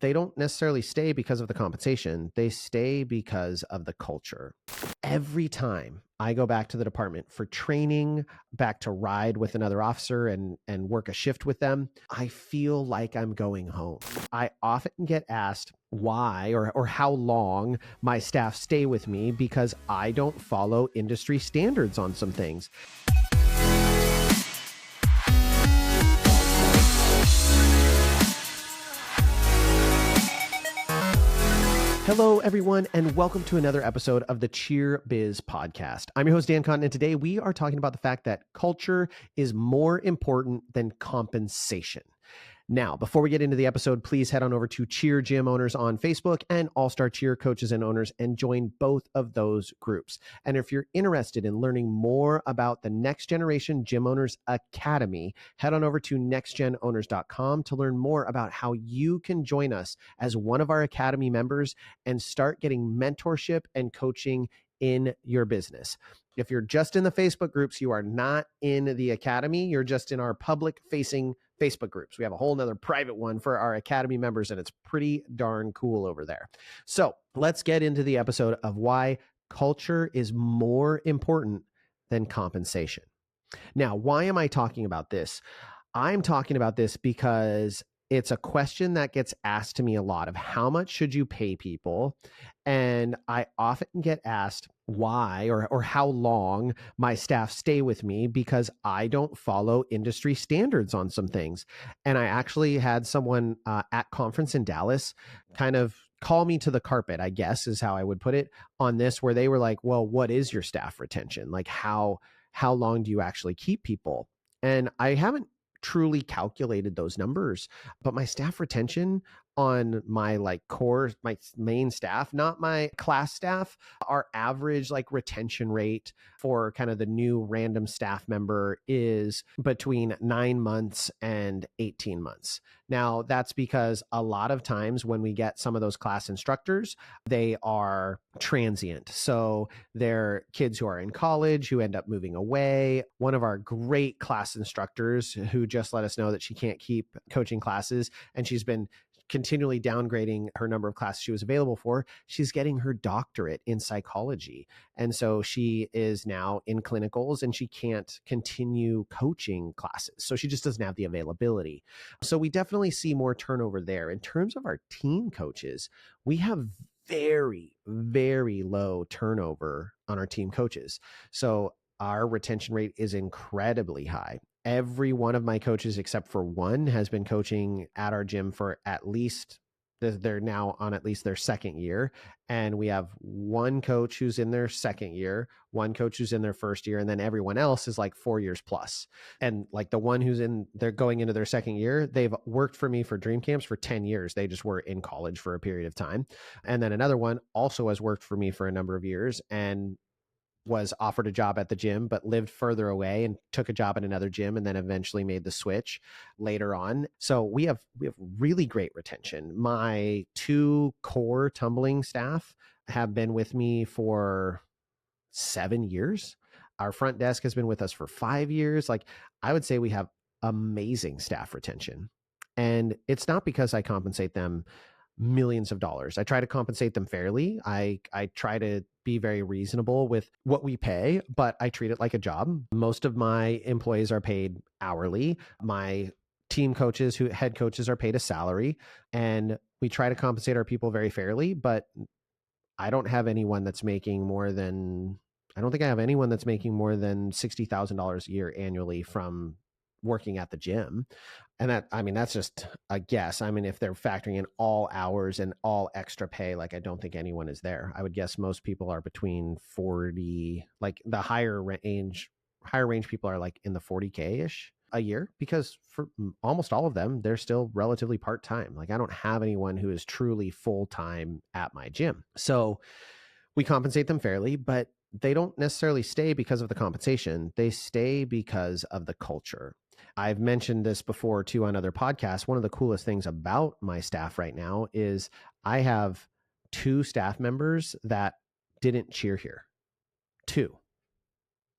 they don't necessarily stay because of the compensation. They stay because of the culture. Every time I go back to the department for training, back to ride with another officer and work a shift with them, I feel like I'm going home. I often get asked why or how long my staff stay with me because I don't follow industry standards on some things. Hello, everyone, and welcome to another episode of the Cheer Biz Podcast. I'm your host, Dan Cotton, and today we are talking about the fact that culture is more important than compensation. Now, before we get into the episode, please head on over to Cheer Gym Owners on Facebook and All-Star Cheer Coaches and Owners and join both of those groups. And if you're interested in learning more about the Next Generation Gym Owners Academy, head on over to nextgenowners.com to learn more about how you can join us as one of our Academy members and start getting mentorship and coaching in your business. If you're just in the Facebook groups, you are not in the Academy. You're just in our public-facing Facebook groups. We have a whole nother private one for our Academy members, and it's pretty darn cool over there. So let's get into the episode of why culture is more important than compensation. Now, why am I talking about this? I'm talking about this because it's a question that gets asked to me a lot of how much should you pay people? And I often get asked why or how long my staff stay with me because I don't follow industry standards on some things. And I actually had someone at conference in Dallas kind of call me to the carpet, I guess is how I would put it, on this, where they were like, well, what is your staff retention? Like how long do you actually keep people? And I haven't truly calculated those numbers, but my staff retention on my core, my main staff, not my class staff, our average retention rate for kind of the new random staff member is between 9 months and 18 months. Now, that's because a lot of times when we get some of those class instructors, they are transient. So they're kids who are in college who end up moving away. One of our great class instructors who just let us know that she can't keep coaching classes and she's been continually downgrading her number of classes she was available for. She's getting her doctorate in psychology. And so she is now in clinicals and she can't continue coaching classes. So she just doesn't have the availability. So we definitely see more turnover there. In terms of our team coaches, we have very, very low turnover on our team coaches. So our retention rate is incredibly high. Every one of my coaches, except for one, has been coaching at our gym for at least, they're now on at least their second year. And we have one coach who's in their second year, one coach who's in their first year, and then everyone else is 4 years plus. And the one who's they're going into their second year, they've worked for me for dream camps for 10 years. They just were in college for a period of time. And then another one also has worked for me for a number of years and was offered a job at the gym, but lived further away and took a job at another gym and then eventually made the switch later on. So we have really great retention. My two core tumbling staff have been with me for 7 years. Our front desk has been with us for 5 years. I would say we have amazing staff retention. And it's not because I compensate them millions of dollars. I try to compensate them fairly. I try to be very reasonable with what we pay, but I treat it like a job. Most of my employees are paid hourly. My team coaches, head coaches, are paid a salary, and we try to compensate our people very fairly, but I don't have anyone that's making more than, I don't think I have anyone that's making more than $60,000 a year annually from working at the gym. And that's just a guess. If they're factoring in all hours and all extra pay, I don't think anyone is there. I would guess most people are between 40, the higher range people are in the 40K-ish a year, because for almost all of them, they're still relatively part-time. I don't have anyone who is truly full-time at my gym. So we compensate them fairly, but they don't necessarily stay because of the compensation. They stay because of the culture. I've mentioned this before too on other podcasts. One of the coolest things about my staff right now is I have 2 staff members that didn't cheer here. 2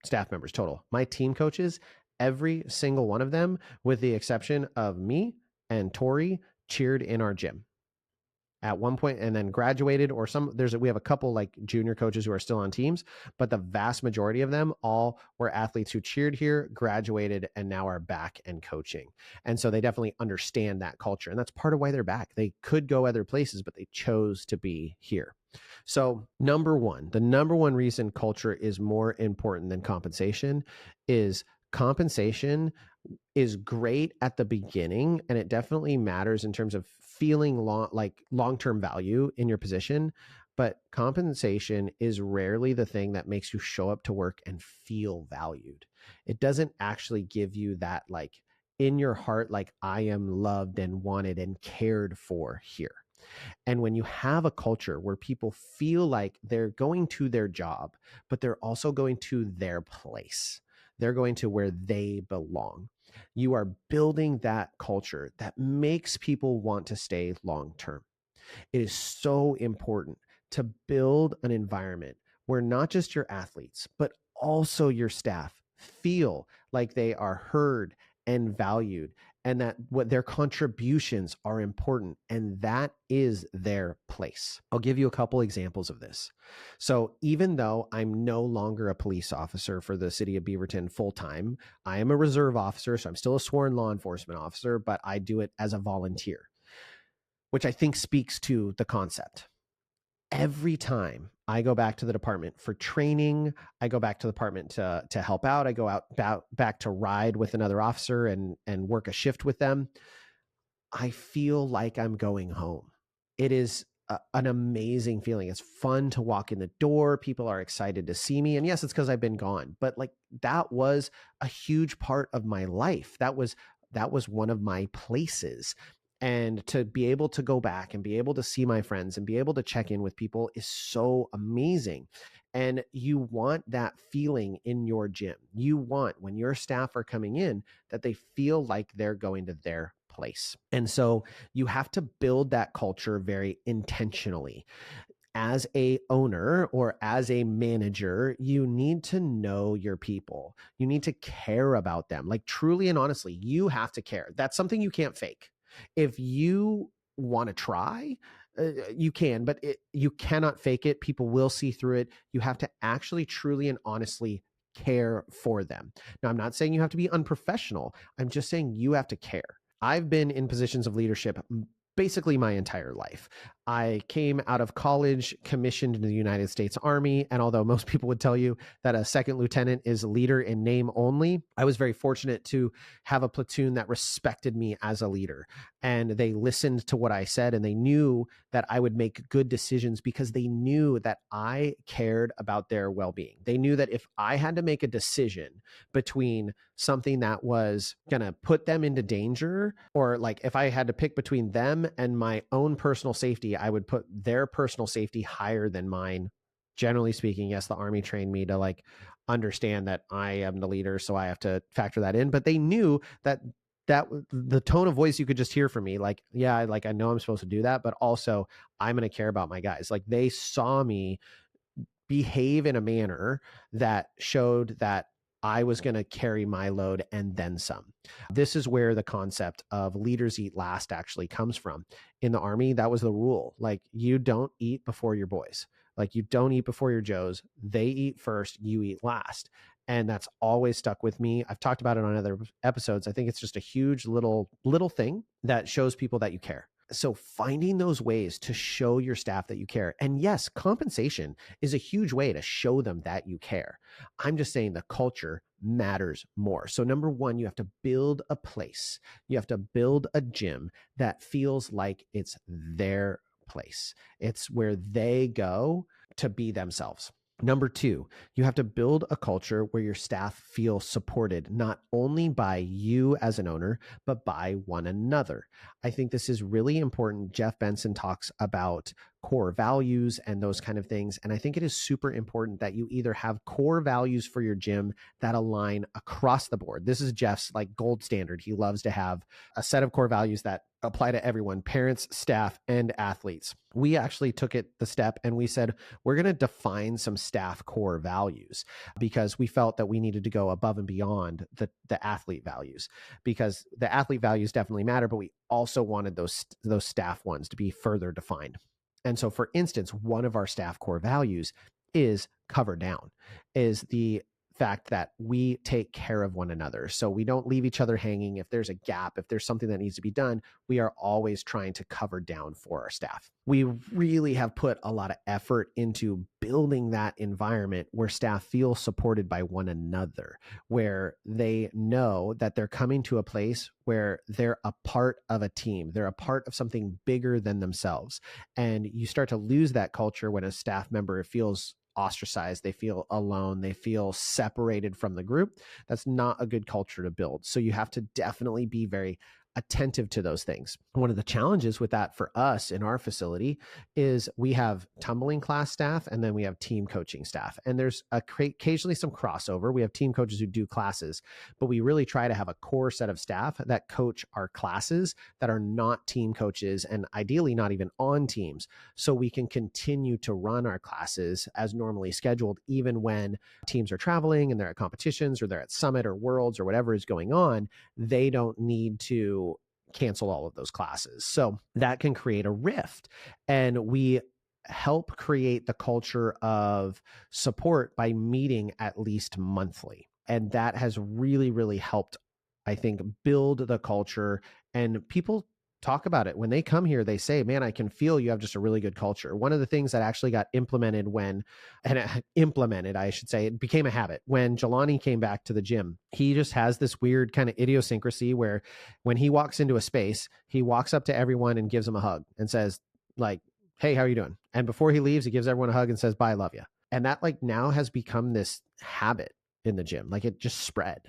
staff members total. My team coaches, every single one of them, with the exception of me and Tori, cheered in our gym. at one point and then graduated, or we have a couple like junior coaches who are still on teams, but the vast majority of them all were athletes who cheered here, graduated, and now are back and coaching. And so they definitely understand that culture. And that's part of why they're back. They could go other places, but they chose to be here. So the number one reason culture is more important than compensation is compensation is great at the beginning, and it definitely matters in terms of feeling long-term value in your position. But compensation is rarely the thing that makes you show up to work and feel valued. It doesn't actually give you that like in your heart, like I am loved and wanted and cared for here. And when you have a culture where people feel like they're going to their job, but they're also going to their place, they're going to where they belong, you are building that culture that makes people want to stay long term. It is so important to build an environment where not just your athletes, but also your staff feel like they are heard and valued, and that what their contributions are important, and that is their place. I'll give you a couple examples of this. So even though I'm no longer a police officer for the city of Beaverton full-time, I am a reserve officer, so I'm still a sworn law enforcement officer, but I do it as a volunteer, which I think speaks to the concept. Every time I go back to the department for training, I go back to the department to help out, I go back to ride with another officer and work a shift with them, I feel like I'm going home. It is an amazing feeling. It's fun to walk in the door. People are excited to see me. And yes, it's because I've been gone, but like that was a huge part of my life. That was one of my places. And to be able to go back and be able to see my friends and be able to check in with people is so amazing. And you want that feeling in your gym. You want, when your staff are coming in, that they feel like they're going to their place. And so you have to build that culture very intentionally. As a owner or as a manager, you need to know your people. You need to care about them. Like truly and honestly, you have to care. That's something you can't fake. If you want to try, you can, but you cannot fake it. People will see through it. You have to actually truly and honestly care for them. Now, I'm not saying you have to be unprofessional. I'm just saying you have to care. I've been in positions of leadership basically my entire life. I came out of college, commissioned into the United States Army. And although most people would tell you that a second lieutenant is a leader in name only, I was very fortunate to have a platoon that respected me as a leader. And they listened to what I said, and they knew that I would make good decisions because they knew that I cared about their well-being. They knew that if I had to make a decision between something that was going to put them into danger, or like if I had to pick between them and my own personal safety, I would put their personal safety higher than mine. Generally speaking, yes, the Army trained me to like understand that I am the leader, so I have to factor that in. But they knew that the tone of voice you could just hear from me, like, yeah, like I know I'm supposed to do that, but also I'm going to care about my guys. Like they saw me behave in a manner that showed that I was going to carry my load and then some. This is where the concept of leaders eat last actually comes from. In the Army, that was the rule. Like you don't eat before your boys. Like you don't eat before your Joes. They eat first, you eat last. And that's always stuck with me. I've talked about it on other episodes. I think it's just a huge little thing that shows people that you care. So finding those ways to show your staff that you care. And yes, compensation is a huge way to show them that you care. I'm just saying the culture matters more. So number one, you have to build a place. You have to build a gym that feels like it's their place. It's where they go to be themselves. Number two, you have to build a culture where your staff feel supported, not only by you as an owner, but by one another. I think this is really important. Jeff Benson talks about core values and those kind of things. And I think it is super important that you either have core values for your gym that align across the board. This is Jeff's like gold standard. He loves to have a set of core values that apply to everyone, parents, staff, and athletes. We actually took it the step and we said, we're going to define some staff core values because we felt that we needed to go above and beyond the athlete values, because the athlete values definitely matter, but we also wanted those staff ones to be further defined. And so, for instance, one of our staff core values is cover down, is the fact that we take care of one another. So we don't leave each other hanging. If there's a gap, if there's something that needs to be done, we are always trying to cover down for our staff. We really have put a lot of effort into building that environment where staff feel supported by one another, where they know that they're coming to a place where they're a part of a team. They're a part of something bigger than themselves. And you start to lose that culture when a staff member feels ostracized, they feel alone, they feel separated from the group. That's not a good culture to build. So you have to definitely be very attentive to those things. One of the challenges with that for us in our facility is we have tumbling class staff and then we have team coaching staff. And there's occasionally some crossover. We have team coaches who do classes, but we really try to have a core set of staff that coach our classes that are not team coaches and ideally not even on teams. So we can continue to run our classes as normally scheduled, even when teams are traveling and they're at competitions or they're at Summit or Worlds or whatever is going on. They don't need to cancel all of those classes. So that can create a rift. And we help create the culture of support by meeting at least monthly. And that has really, really helped, I think, build the culture. And people talk about it. When they come here, they say, man, I can feel you have just a really good culture. One of the things that actually got implemented it became a habit. When Jelani came back to the gym, he just has this weird kind of idiosyncrasy where when he walks into a space, he walks up to everyone and gives them a hug and says like, hey, how are you doing? And before he leaves, he gives everyone a hug and says, bye, I love you. And that like now has become this habit in the gym. Like it just spread.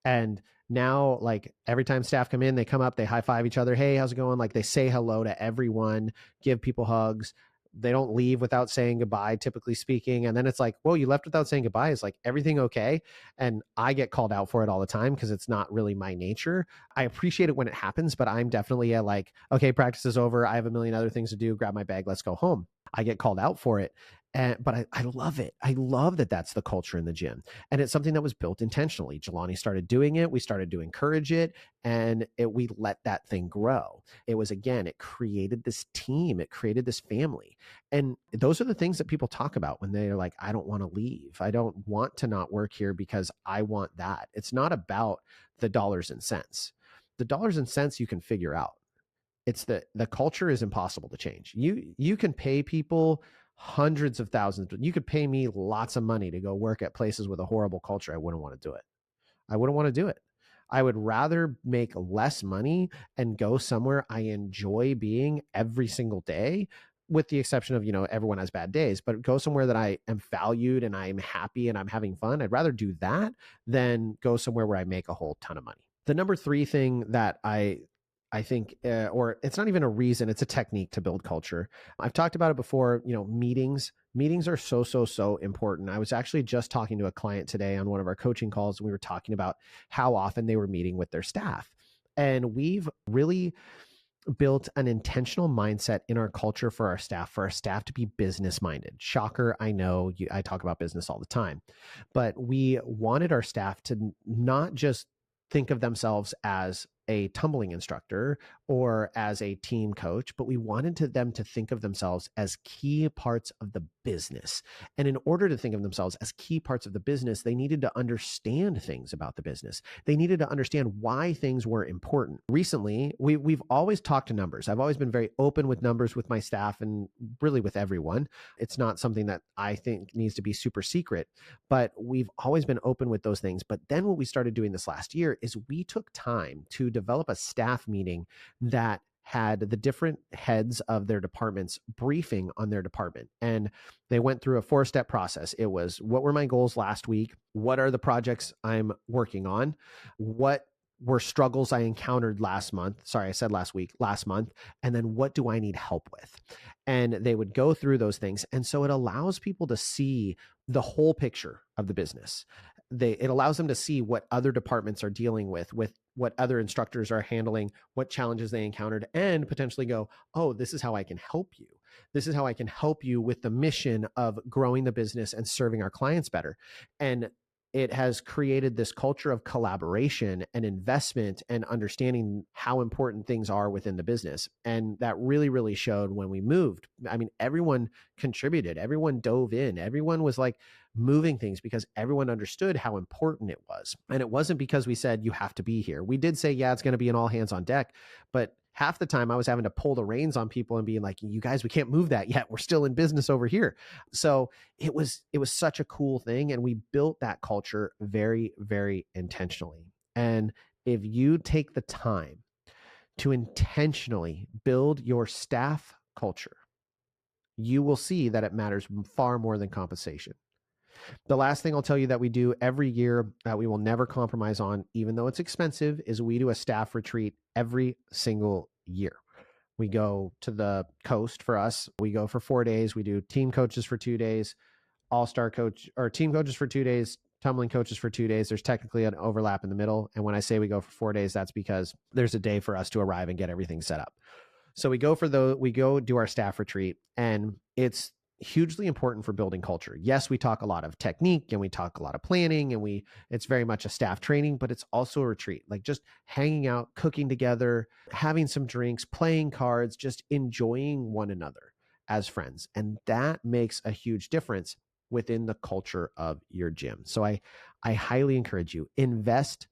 And now, like every time staff come in, they come up, they high five each other. Hey, how's it going? Like they say hello to everyone, give people hugs. They don't leave without saying goodbye, typically speaking. And then it's like, whoa, you left without saying goodbye. Is like everything okay? And I get called out for it all the time because it's not really my nature. I appreciate it when it happens, but I'm definitely like, okay, practice is over. I have a million other things to do. Grab my bag. Let's go home. I get called out for it. But I love it. I love that that's the culture in the gym. And it's something that was built intentionally. Jelani started doing it. We started to encourage it. And we let that thing grow. It was, again, it created this team. It created this family. And those are the things that people talk about when they're like, I don't want to leave. I don't want to not work here because I want that. It's not about the dollars and cents. The dollars and cents you can figure out. It's the culture is impossible to change. You can pay people hundreds of thousands. You could pay me lots of money to go work at places with a horrible culture. I wouldn't want to do it. I wouldn't want to do it. I would rather make less money and go somewhere I enjoy being every single day, with the exception of, everyone has bad days, but go somewhere that I am valued and I'm happy and I'm having fun. I'd rather do that than go somewhere where I make a whole ton of money. The number 3 thing that I think, or it's not even a reason, it's a technique to build culture. I've talked about it before, meetings. Meetings are so important. I was actually just talking to a client today on one of our coaching calls, and we were talking about how often they were meeting with their staff. And we've really built an intentional mindset in our culture for our staff to be business minded. Shocker, I know I talk about business all the time, but we wanted our staff to not just think of themselves as a tumbling instructor or as a team coach, but we wanted them to think of themselves as key parts of the business. And in order to think of themselves as key parts of the business, they needed to understand things about the business. They needed to understand why things were important. Recently, we've always talked to numbers. I've always been very open with numbers with my staff and really with everyone. It's not something that I think needs to be super secret, but we've always been open with those things. But then what we started doing this last year is we took time to develop a staff meeting that had the different heads of their departments briefing on their department. And they went through a 4-step process. It was, what were my goals last week? What are the projects I'm working on? What were struggles I encountered last month? Sorry, I said last week, last month. And then what do I need help with? And they would go through those things. And so it allows people to see the whole picture of the business. It allows them to see what other departments are dealing with what other instructors are handling, what challenges they encountered, and potentially go, oh, this is how I can help you. This is how I can help you with the mission of growing the business and serving our clients better. And it has created this culture of collaboration and investment and understanding how important things are within the business. And that really, really showed when we moved. I mean, everyone contributed, everyone dove in, everyone was like moving things because everyone understood how important it was. And it wasn't because we said, you have to be here. We did say, yeah, it's going to be an all hands on deck, but half the time I was having to pull the reins on people and being like, you guys, we can't move that yet. We're still in business over here. So it was such a cool thing. And we built that culture very, very intentionally. And if you take the time to intentionally build your staff culture, you will see that it matters far more than compensation. The last thing I'll tell you that we do every year that we will never compromise on, even though it's expensive, is we do a staff retreat every single year. We go to the coast for us. We go for 4 days. We do team coaches for 2 days, all-star coach or team coaches for 2 days, tumbling coaches for 2 days. There's technically an overlap in the middle. And when I say we go for 4 days, that's because there's a day for us to arrive and get everything set up. So we go do our staff retreat, and it's hugely important for building culture. Yes, we talk a lot of technique and we talk a lot of planning, and it's very much a staff training, but it's also a retreat, like just hanging out, cooking together, having some drinks, playing cards, just enjoying one another as friends. And that makes a huge difference within the culture of your gym. So I highly encourage you, invest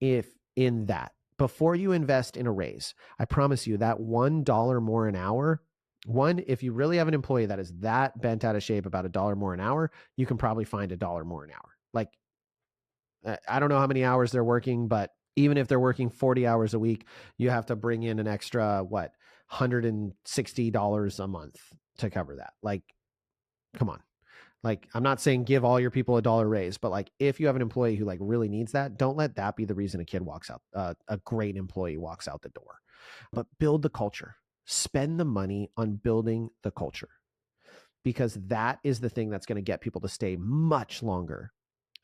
in that. Before you invest in a raise, I promise you that $1 more an hour, if you really have an employee that is that bent out of shape about $1 more an hour, you can probably find $1 more an hour. Like, I don't know how many hours they're working, but even if they're working 40 hours a week, you have to bring in an extra, $160 a month to cover that. Like, come on. Like, I'm not saying give all your people $1 raise, but like, if you have an employee who like really needs that, don't let that be the reason a kid walks out, a great employee walks out the door. But build the culture. Spend the money on building the culture, because that is the thing that's going to get people to stay much longer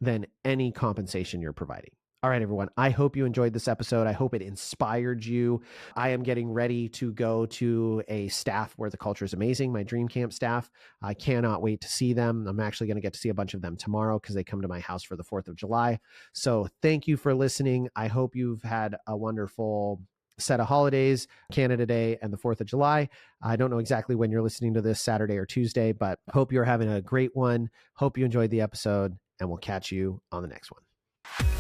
than any compensation you're providing. All right, everyone. I hope you enjoyed this episode. I hope it inspired you. I am getting ready to go to a staff where the culture is amazing, my Dream Camp staff. I cannot wait to see them. I'm actually going to get to see a bunch of them tomorrow because they come to my house for the 4th of July. So thank you for listening. I hope you've had a wonderful set of holidays, Canada Day and the 4th of July. I don't know exactly when you're listening to this, Saturday or Tuesday, but hope you're having a great one. Hope you enjoyed the episode, and we'll catch you on the next one.